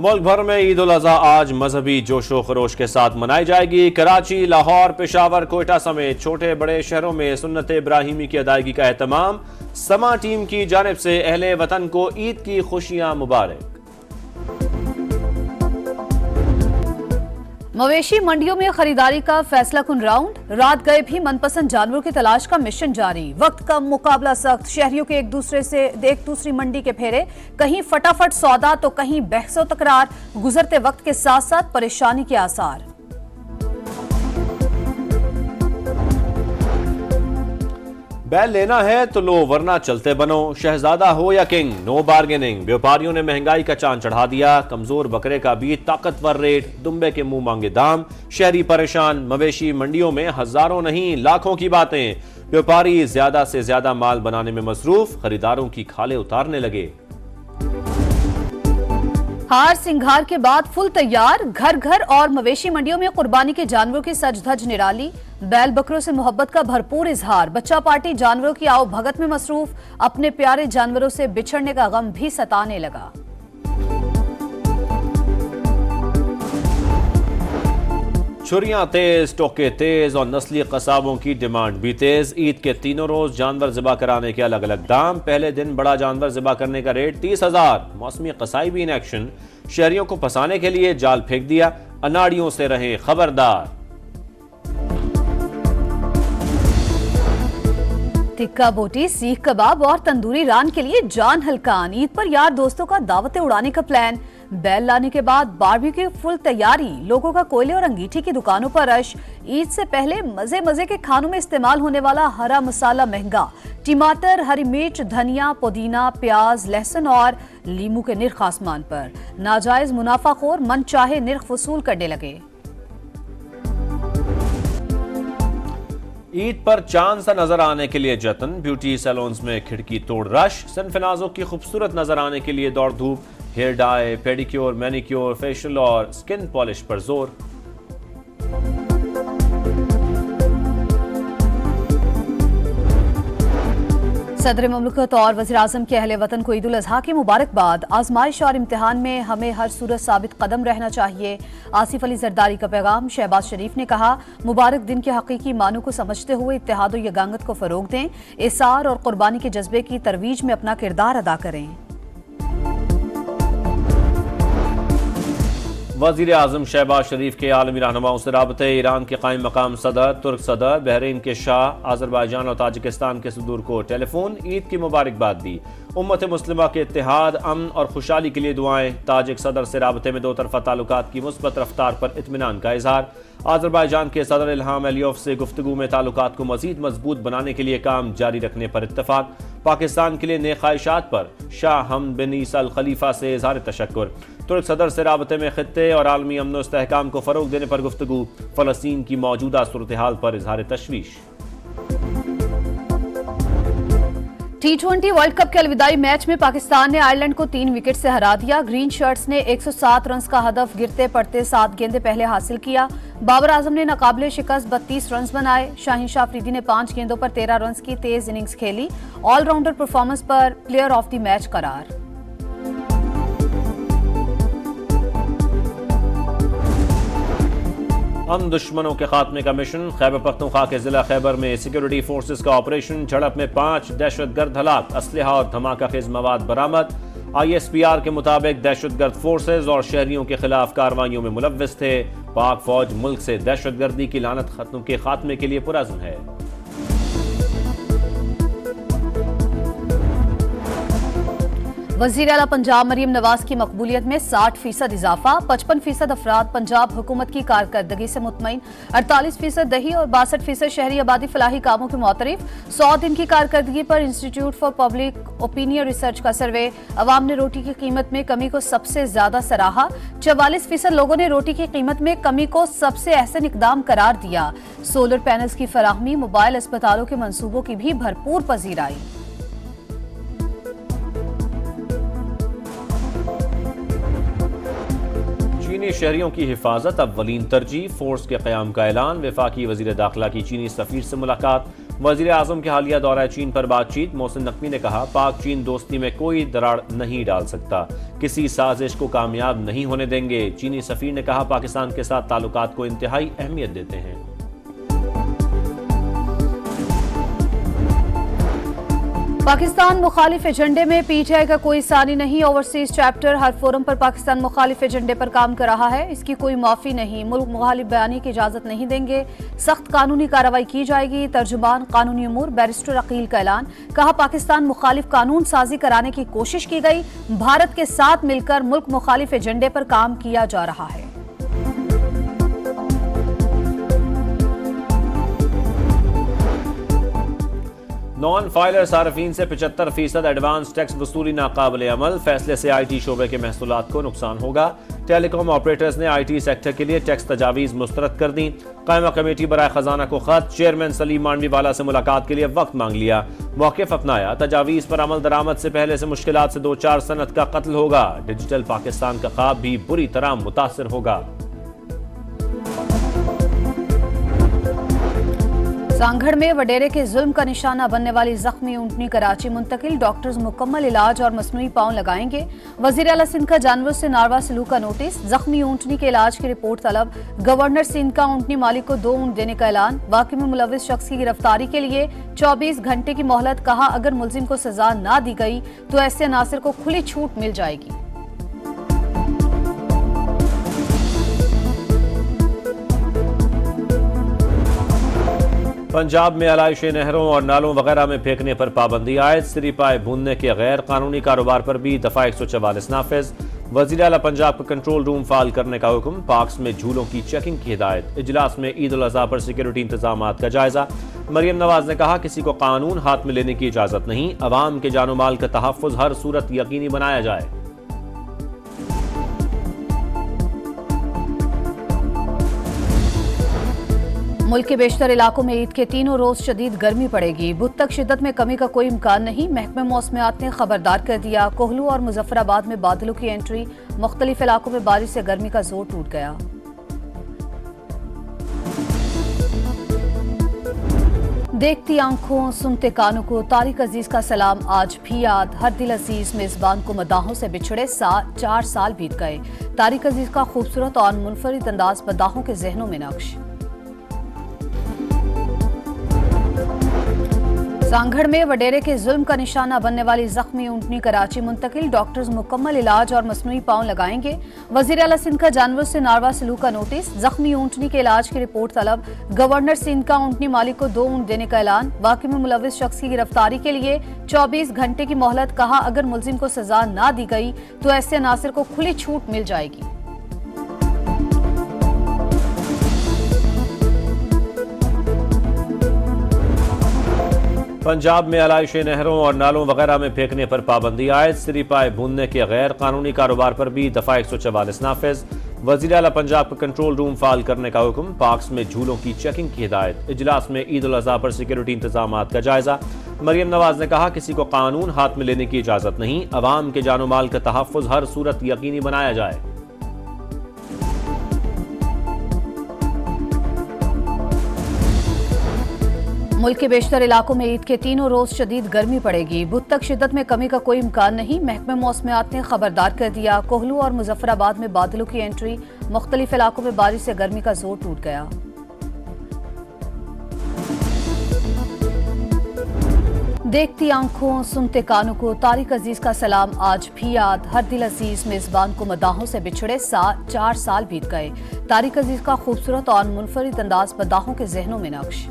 मुल्क भर में ईद उल अज़हा आज मजहबी जोशो खरोश के साथ मनाई जाएगी। कराची, लाहौर, पेशावर, कोयटा समेत छोटे बड़े शहरों में सुन्नत इब्राहिमी की अदायगी का एहतमाम। समा टीम की जानिब से अहले वतन को ईद की खुशियां मुबारक। मवेशी मंडियों में खरीदारी का फैसला कुन राउंड। रात गए भी मनपसंद जानवरों की तलाश का मिशन जारी। वक्त कम, मुकाबला सख्त। शहरियों के एक दूसरी मंडी के फेरे। कहीं फटाफट सौदा तो कहीं बहसो तकरार। गुजरते वक्त के साथ साथ परेशानी के आसार। बैल लेना है तो लो वरना चलते बनो। शहजादा हो या किंग, नो बार्गेनिंग। व्यापारियों ने महंगाई का चांद चढ़ा दिया। कमजोर बकरे का भी ताकतवर रेट, दुम्बे के मुंह मांगे दाम। शहरी परेशान, मवेशी मंडियों में हजारों नहीं लाखों की बातें। व्यापारी ज्यादा से ज्यादा माल बनाने में मसरूफ, खरीदारों की खाले उतारने लगे। हार सिंगार के बाद फुल तैयार। घर घर और मवेशी मंडियों में कुर्बानी के जानवरों की सज धज निराली। बैल बकरों से मोहब्बत का भरपूर इजहार। बच्चा पार्टी जानवरों की आओ भगत में मसरूफ। अपने प्यारे जानवरों से बिछड़ने का गम भी सताने लगा। छुरियां तेज, टोके तेज और नस्ली कसाबों की डिमांड भी तेज। ईद के तीनों रोज जानवर ज़िबा कराने के अलग अलग दाम। पहले दिन बड़ा जानवर ज़िबा करने का रेट 30,000। मौसमी कसाई भी इन एक्शन। शहरियों को फंसाने के लिए जाल फेंक दिया। अनाड़ियों से रहें खबरदार। टिक्का बोटी, सीख कबाब और तंदूरी रान के लिए जान हल्कान। ईद पर यार दोस्तों का दावतें उड़ाने का प्लान। बैल लाने के बाद बारबेक्यू की फुल तैयारी। लोगों का कोयले और अंगीठी की दुकानों पर रश। ईद से पहले मजे मजे के खानों में इस्तेमाल होने वाला हरा मसाला महंगा। टमाटर, हरी मिर्च, धनिया, पुदीना, प्याज, लहसुन और लीमू के निर्ख आसमान पर। नाजायज मुनाफाखोर मन चाहे निर्ख वसूल करने लगे। ईद पर चांद सा नजर आने के लिए जतन। ब्यूटी सैलून्स में खिड़की तोड़ रश। सनफनाजों की खूबसूरत नजर आने के लिए दौड़ धूप। Hair dye, pedicure, manicure, facial और स्किन पॉलिश पर जोर। सदर ममलकत और वज़ीर आज़म के अहले वतन को ईद उल अज़हा की मुबारकबाद। आजमाइश और इम्तिहान में हमें हर सूरत साबित कदम रहना चाहिए। आसिफ अली जरदारी का पैगाम। शहबाज शरीफ ने कहा, मुबारक दिन के हकीकी मानों को समझते हुए इत्तेहाद और यगांगत को फरोग दें। इसार और कुर्बानी के जज्बे की तरवीज में अपना किरदार अदा करें। वज़ीर आज़म शहबाज शरीफ के आलमी रहनुमाओं से राबते। ईरान के कायम मकाम सदर, तुर्क सदर, बहरीन के शाह, आज़रबाईजान और ताजिकिस्तान के सदूर को टेलीफोन। ईद की मुबारकबाद दी। उम्मत मुस्लिमा के इत्तेहाद, अमन और खुशहाली के लिए दुआएं। ताजिक सदर से राबते में दो तरफा ताल्लुकात की मुस्बत रफ्तार पर इत्मीनान का इजहार। आज़रबाईजान के सदर इल्हाम अलियोफ से गुफ्तगू में ताल्लुकात को मजीद मजबूत बनाने के लिए काम जारी रखने पर इत्तफाक। पाकिस्तान के लिए नेक ख्वाहिशात पर शाह हमद बिन ईसा अल खलीफा से इजहार तशक्कुर। तुर्क सदर से राबते में खित्ते और आलमी अमन और इस्तेहकाम को फरोग देने पर गुफ्तगू। फलस्तीन की मौजूदा सूरत हाल पर इजहार तशवीश। T20 वर्ल्ड कप के अलविदाई मैच में पाकिस्तान ने आयरलैंड को 3 विकेट से हरा दिया। ग्रीन शर्ट्स ने 107 रन का हदफ गिरते पड़ते 7 गेंदें पहले हासिल किया। बाबर आजम ने नाकाबिले शिकस्त 32 रन बनाए। शाहीन शाह अफरीदी ने 5 गेंदों पर 13 रन की तेज इनिंग्स खेली। ऑलराउंडर परफॉर्मेंस पर प्लेयर ऑफ द मैच करार। हम दुश्मनों के खात्मे का मिशन। खैबर पख्तूनख्वा के जिला खैबर में सिक्योरिटी फोर्सेस का ऑपरेशन। झड़प में 5 दहशतगर्द हलाक। असलहा और धमाका खेज मवाद बरामद। ISPR के मुताबिक दहशतगर्द फोर्सेज और शहरियों के खिलाफ कार्रवाइयों में मुलव्विस थे। पाक फौज मुल्क से दहशतगर्दी की लानत के खात्मे के लिए पुरअज़्म है। वज़ीर आला पंजाब मरीम नवाज की मकबूलियत में 60% इजाफा। 55% अफराद पंजाब हुकूमत की कारकर्दगी से मुतमईन। 48% दही और 62% शहरी आबादी फलाही कामों के मुतरिफ। 100 दिन की कारकर्दगी पर institute for public opinion research का सर्वे। अवाम ने रोटी की कीमत में कमी को सबसे ज्यादा सराहा। 44% लोगों ने रोटी की कीमत में कमी को सबसे अहसन इकदाम करार दिया। सोलर पैनल्स की फराहमी, मोबाइल अस्पतालों के मंसूबों की भी भरपूर पजीराई। चीनी शहरियों की हिफाजत अव्वलीन तरजीह। फोर्स के क़याम का ऐलान। वफाकी वज़ीर दाखिला की चीनी सफ़ीर से मुलाकात। वजीर आजम के हालिया दौरा चीन पर बातचीत। मोहसिन नकवी ने कहा, पाक चीन दोस्ती में कोई दरार नहीं डाल सकता, किसी साजिश को कामयाब नहीं होने देंगे। चीनी सफीर ने कहा, पाकिस्तान के साथ ताल्लुकात को इंतहाई अहमियत देते हैं। पाकिस्तान मुखालिफ एजेंडे में पीटीआई का कोई सानी नहीं। ओवरसीज चैप्टर हर फोरम पर पाकिस्तान मुखालिफ एजेंडे पर काम कर रहा है, इसकी कोई माफी नहीं। मुल्क मुखालिफ बयानी की इजाजत नहीं देंगे, सख्त कानूनी कार्रवाई की जाएगी। तर्जुमान कानूनी उमूर बैरिस्टर अकील का ऐलान। कहा, पाकिस्तान मुखालिफ कानून साजी कराने की कोशिश की गई, भारत के साथ मिलकर मुल्क मुखालिफ एजेंडे पर काम किया जा रहा है। नॉन फाइलर सार्फिन से 75% एडवांस टैक्स वसूली नाकाबिले अमल। फैसले से IT शोबे के महसूलात को नुकसान होगा। टेलीकॉम ऑपरेटर्स ने IT सेक्टर के लिए टैक्स तजावीज मुस्तरद कर दी। कायमा कमेटी बराए खजाना को खत। चेयरमैन सलीम मांडवीवाला से मुलाकात के लिए वक्त मांग लिया, मौक़िफ़ अपनाया। तजावीज पर अमल दरामद से पहले से मुश्किलात से 2-4 सनत का कत्ल होगा। डिजिटल पाकिस्तान का ख्वाब भी बुरी तरह मुतासिर होगा। सांगढ़ में वडेरे के जुल्म का निशाना बनने वाली जख्मी ऊंटनी कराची मुंतकिल। डॉक्टर्स मुकम्मल इलाज और मसनूई पाँव लगाएंगे। वजीर आला सिंध का जानवरों से नारवा सलूक का नोटिस। जख्मी ऊंटनी के इलाज की रिपोर्ट तलब। गवर्नर सिंध का ऊंटनी मालिक को 2 ऊंट देने का ऐलान। वाक़े में मुलविस शख्स की गिरफ्तारी के लिए 24 घंटे की मोहलत। कहा, अगर मुलजिम को सजा ना दी गई तो ऐसे अनासिर को खुली छूट मिल जाएगी। पंजाब में आलाइश नहरों और नालों वगैरह में फेंकने पर पाबंदी आयद। सिरिपाए भूनने के गैर कानूनी कारोबार पर भी दफा 144 नाफिज। वज़ीर आला पंजाब का कंट्रोल रूम फाल करने का हुक्म। पार्क्स में झूलों की चेकिंग की हिदायत। इजलास में ईद उल अज़हा पर सिक्योरिटी इंतजाम का जायजा। मरियम नवाज ने कहा, किसी को कानून हाथ में लेने की इजाजत नहीं, अवाम के जानो माल का तहफ़्फ़ुज़ हर सूरत यकीनी बनाया जाए। मुल्क के बेशतर इलाकों में ईद के तीनों रोज शदीद गर्मी पड़ेगी। बुध तक शिद्दत में कमी का कोई इम्कान नहीं। महकमे मौसमियात ने खबरदार कर दिया। कोहलू और मुजफ्फराबाद में बादलों की एंट्री। मुख्तलिफ इलाकों में बारिश से गर्मी का जोर टूट गया। देखती आंखों सुनते कानों को तारिक अजीज का सलाम आज भी याद। हर दिल अजीज मेजबान को मदाहों से बिछड़े 4 साल बीत गए। तारिक अजीज का खूबसूरत और मुनफरिद अंदाज मदाहों के जहनों में नक्श। सांगढ़ में वडेरे के जुल्म का निशाना बनने वाली जख्मी ऊंटनी कराची मुंतकिल। डॉक्टर्स मुकम्मल इलाज और मसनूई पाँव लगाएंगे। वजीर आला सिंध का जानवरों से नारवा सलूक का नोटिस। जख्मी ऊंटनी के इलाज की रिपोर्ट तलब। गवर्नर सिंध का ऊंटनी मालिक को 2 ऊंट देने का ऐलान। वाक़े में मुलविस शख्स की गिरफ्तारी के लिए 24 घंटे की मोहलत। कहा, अगर मुलजिम को सजा ना दी गई तो ऐसे अनासिर को खुली छूट मिल जाएगी। पंजाब में आलाइश नहरों और नालों वगैरह में फेंकने पर पाबंदी आयद। सिरिपाए भूनने के गैर कानूनी कारोबार पर भी दफा 144 नाफिज। वज़ीर आला पंजाब का कंट्रोल रूम फाल करने का हुक्म। पार्क्स में झूलों की चेकिंग की हिदायत। इजलास में ईद उल अज़हा पर सिक्योरिटी इंतजाम का जायजा। मरियम नवाज ने कहा, किसी को कानून हाथ में लेने की इजाजत नहीं, अवाम के जानो माल का तहफ़्फ़ुज़ हर सूरत यकीनी बनाया जाए। मुल्क के बेशतर इलाकों में ईद के तीनों रोज शदीद गर्मी पड़ेगी। बुध तक शिद्दत में कमी का कोई इम्कान नहीं। महकमे मौसमियात ने खबरदार कर दिया। कोहलू और मुजफ्फराबाद में बादलों की एंट्री। मुख्तलिफ इलाकों में बारिश से गर्मी का जोर टूट गया। देखती आंखों सुनते कानों को तारिक अजीज का सलाम आज भी याद। हर दिल अजीज मेजबान को मदाहों से बिछड़े 4 साल बीत गए। तारिक अजीज का खूबसूरत और मुनफरिद अंदाज मदाहों के जहनों में नक्श।